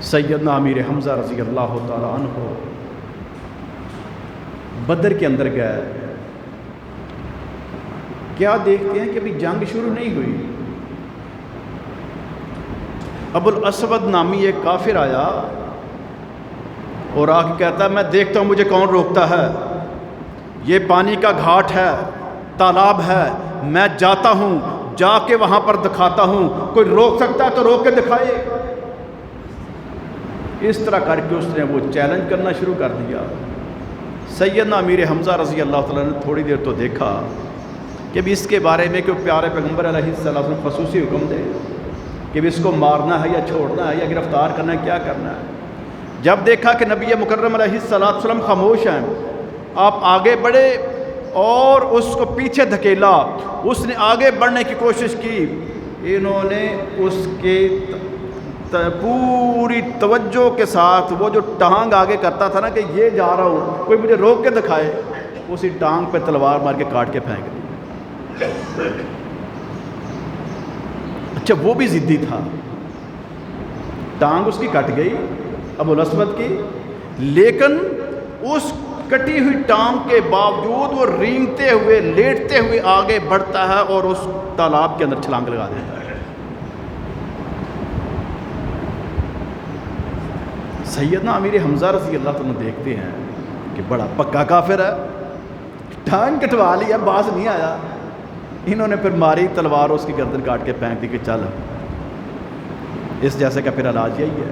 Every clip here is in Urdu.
سیدنا امیر حمزہ رضی اللہ تعالیٰ عنہ بدر کے اندر گئے. کیا دیکھتے ہیں کہ ابھی جنگ شروع نہیں ہوئی. ابو الاسود نامی ایک کافر آیا اور آ کے کہتا ہے میں دیکھتا ہوں مجھے کون روکتا ہے. یہ پانی کا گھاٹ ہے، تالاب ہے، میں جاتا ہوں، جا کے وہاں پر دکھاتا ہوں، کوئی روک سکتا ہے تو روک کے دکھائے. اس طرح کر کے اس نے وہ چیلنج کرنا شروع کر دیا. سیدنا امیر حمزہ رضی اللہ تعالیٰ نے تھوڑی دیر تو دیکھا کہ اب اس کے بارے میں کہ پیارے پیغمبر علیہ السلام خصوصی حکم دے کہ اب اس کو مارنا ہے یا چھوڑنا ہے یا گرفتار کرنا ہے، کیا کرنا ہے. جب دیکھا کہ نبی مکرم علیہ السلام خاموش ہیں، آپ آگے بڑھے اور اس کو پیچھے دھکیلا. اس نے آگے بڑھنے کی کوشش کی، انہوں نے اس کے پوری توجہ کے ساتھ وہ جو ٹانگ آگے کرتا تھا نا کہ یہ جا رہا ہوں کوئی مجھے روک کے دکھائے، اسی ٹانگ پہ تلوار مار کے کاٹ کے پھینک دی. اچھا وہ بھی ضدی تھا، ٹانگ اس کی کٹ گئی ابو الاسود کی، لیکن اس کٹی ہوئی ٹانگ کے باوجود وہ رینگتے ہوئے لیٹتے ہوئے آگے بڑھتا ہے اور اس تالاب کے اندر چھلانگ لگا دیتا ہے. سیدنا امیر حمزہ رضی اللہ تعالیٰ دیکھتے ہیں کہ بڑا پکا کافر ہے، ٹانگ کٹوا لیا، باز نہیں آیا. انہوں نے پھر ماری تلوار اس کی گردن کاٹ کے پھینک دی کہ چل اس جیسے کا پھر علاج یہی ہے.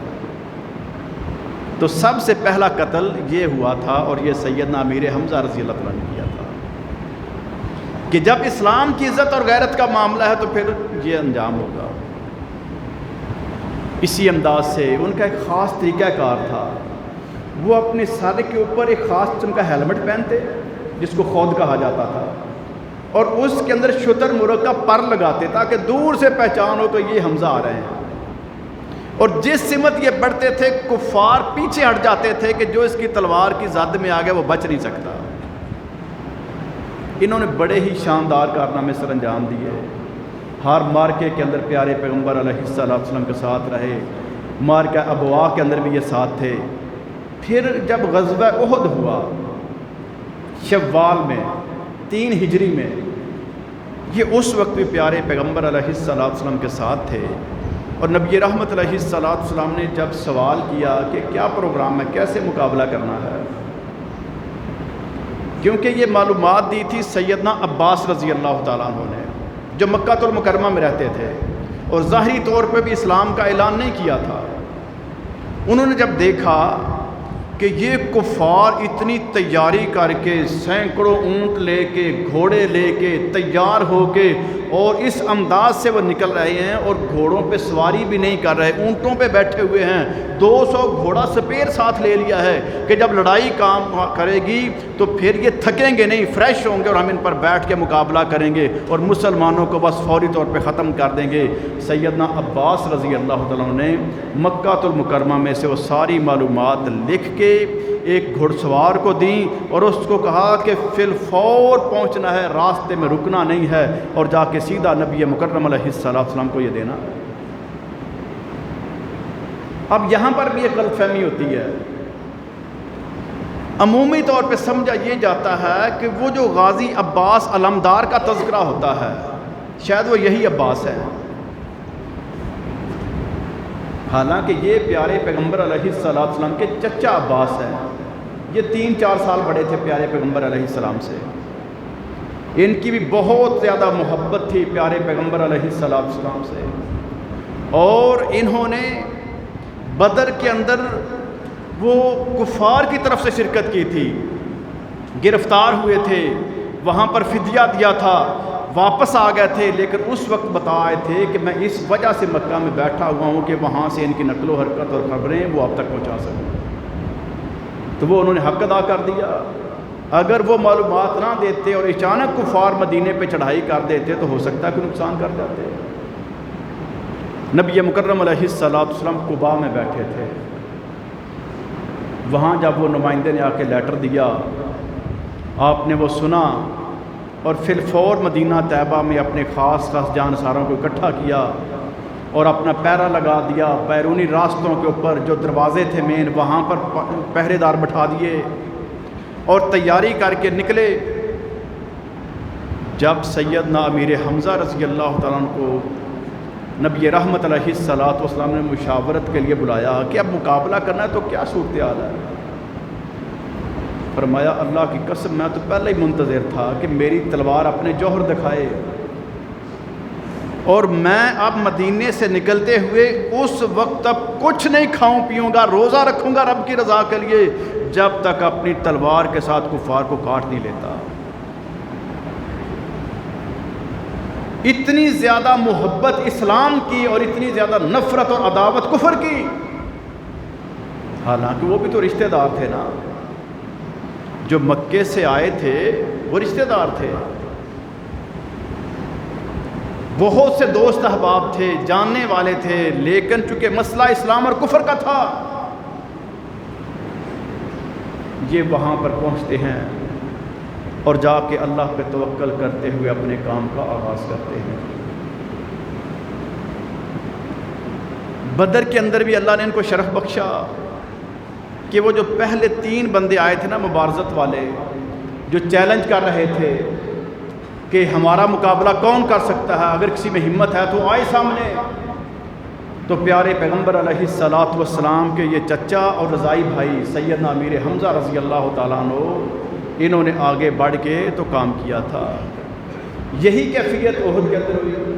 تو سب سے پہلا قتل یہ ہوا تھا اور یہ سیدنا امیر حمزہ رضی اللہ تعالیٰ نے کیا تھا کہ جب اسلام کی عزت اور غیرت کا معاملہ ہے تو پھر یہ انجام ہوگا. اسی انداز سے ان کا ایک خاص طریقہ کار تھا، وہ اپنے سر کے اوپر ایک خاص قسم کا ہیلمٹ پہنتے جس کو خود کہا جاتا تھا، اور اس کے اندر شتر مرغ کا پر لگاتے تاکہ دور سے پہچان ہو تو یہ حمزہ آ رہے ہیں. اور جس سمت یہ بڑھتے تھے کفار پیچھے ہٹ جاتے تھے کہ جو اس کی تلوار کی زد میں آ گیا وہ بچ نہیں سکتا. انہوں نے بڑے ہی شاندار کارنامے سر انجام دیے. ہر مارکے کے اندر پیارے پیغمبر علیہ السلام کے ساتھ رہے، مارکہ ابوا کے اندر بھی یہ ساتھ تھے. پھر جب غزوہ احد ہوا شوال میں 3 ہجری میں، یہ اس وقت بھی پیارے پیغمبر علیہ السلام کے ساتھ تھے. اور نبی رحمت علیہ السلام نے جب سوال کیا کہ کیا پروگرام ہے، کیسے مقابلہ کرنا ہے، کیونکہ یہ معلومات دی تھی سیدنا عباس رضی اللہ تعالیٰ عنہ نے جو مکہ المکرمہ میں رہتے تھے اور ظاہری طور پہ بھی اسلام کا اعلان نہیں کیا تھا. انہوں نے جب دیکھا کہ یہ کفار اتنی تیاری کر کے سینکڑوں اونٹ لے کے گھوڑے لے کے تیار ہو کے اور اس انداز سے وہ نکل رہے ہیں اور گھوڑوں پہ سواری بھی نہیں کر رہے، اونٹوں پہ بیٹھے ہوئے ہیں، 200 گھوڑا سپیر ساتھ لے لیا ہے کہ جب لڑائی کام کرے گی تو پھر یہ تھکیں گے نہیں، فریش ہوں گے اور ہم ان پر بیٹھ کے مقابلہ کریں گے اور مسلمانوں کو بس فوری طور پہ ختم کر دیں گے. سیدنا عباس رضی اللہ تعالیٰ نے مکہ المکرمہ میں سے وہ ساری معلومات لکھ کے ایک گھڑ سوار کو دیں اور اس کو کہا کہ فی الفور پہنچنا ہے، راستے میں رکنا نہیں ہے، اور جا کے سیدھا نبی مکرم علیہ السلام کو یہ دینا. اب یہاں پر بھی ایک غلط فہمی ہوتی ہے. عمومی طور پہ سمجھا یہ جاتا ہے کہ وہ جو غازی عباس علمدار کا تذکرہ ہوتا ہے شاید وہ یہی عباس ہے، حالانکہ یہ پیارے پیغمبر علیہ السلام کے چچا عباس ہیں. یہ 3-4 سال بڑے تھے پیارے پیغمبر علیہ السلام سے. ان کی بھی بہت زیادہ محبت تھی پیارے پیغمبر علیہ السلام سے، اور انہوں نے بدر کے اندر وہ کفار کی طرف سے شرکت کی تھی، گرفتار ہوئے تھے، وہاں پر فدیہ دیا تھا، واپس آ گئے تھے، لیکن اس وقت بتائے تھے کہ میں اس وجہ سے مکہ میں بیٹھا ہوا ہوں کہ وہاں سے ان کی نقل و حرکت اور خبریں وہ آپ تک پہنچا سکوں. تو وہ انہوں نے حق ادا کر دیا. اگر وہ معلومات نہ دیتے اور اچانک کفار مدینے پہ چڑھائی کر دیتے تو ہو سکتا ہے کہ نقصان کر جاتے. نبی مکرم علیہ السلام قباء میں بیٹھے تھے، وہاں جب وہ نمائندے نے آ کے لیٹر دیا، آپ نے وہ سنا اور فی الفور مدینہ طیبہ میں اپنے خاص جانساروں کو اکٹھا کیا اور اپنا پہرا لگا دیا، بیرونی راستوں کے اوپر جو دروازے تھے مین وہاں پر پہرے دار بٹھا دیے اور تیاری کر کے نکلے۔ جب سیدنا امیر حمزہ رضی اللہ تعالیٰ عنہ کو نبی رحمت علیہ الصلوۃ والسلام نے مشاورت کے لیے بلایا کہ اب مقابلہ کرنا ہے تو کیا صورتحال ہے؟ فرمایا اللہ کی قسم میں تو پہلے ہی منتظر تھا کہ میری تلوار اپنے جوہر دکھائے، اور میں اب مدینے سے نکلتے ہوئے اس وقت تک کچھ نہیں کھاؤں پیوں گا، روزہ رکھوں گا رب کی رضا کے لیے جب تک اپنی تلوار کے ساتھ کفار کو کاٹ نہیں لیتا۔ اتنی زیادہ محبت اسلام کی اور اتنی زیادہ نفرت اور عداوت کفر کی، حالانکہ وہ بھی تو رشتہ دار تھے نا، جو مکے سے آئے تھے وہ رشتہ دار تھے، بہت سے دوست احباب تھے، جاننے والے تھے، لیکن چونکہ مسئلہ اسلام اور کفر کا تھا یہ وہاں پر پہنچتے ہیں اور جا کے اللہ پہ توکل کرتے ہوئے اپنے کام کا آغاز کرتے ہیں۔ بدر کے اندر بھی اللہ نے ان کو شرف بخشا کہ وہ جو پہلے 3 بندے آئے تھے نا مبارزت والے، جو چیلنج کر رہے تھے کہ ہمارا مقابلہ کون کر سکتا ہے، اگر کسی میں ہمت ہے تو آئے سامنے، تو پیارے پیغمبر علیہ الصلوۃ والسلام کے یہ چچا اور رضائی بھائی سیدنا امیر حمزہ رضی اللہ تعالیٰ عنہ، انہوں نے آگے بڑھ کے تو کام کیا تھا۔ یہی کیفیت احد کے اندر ہوئی۔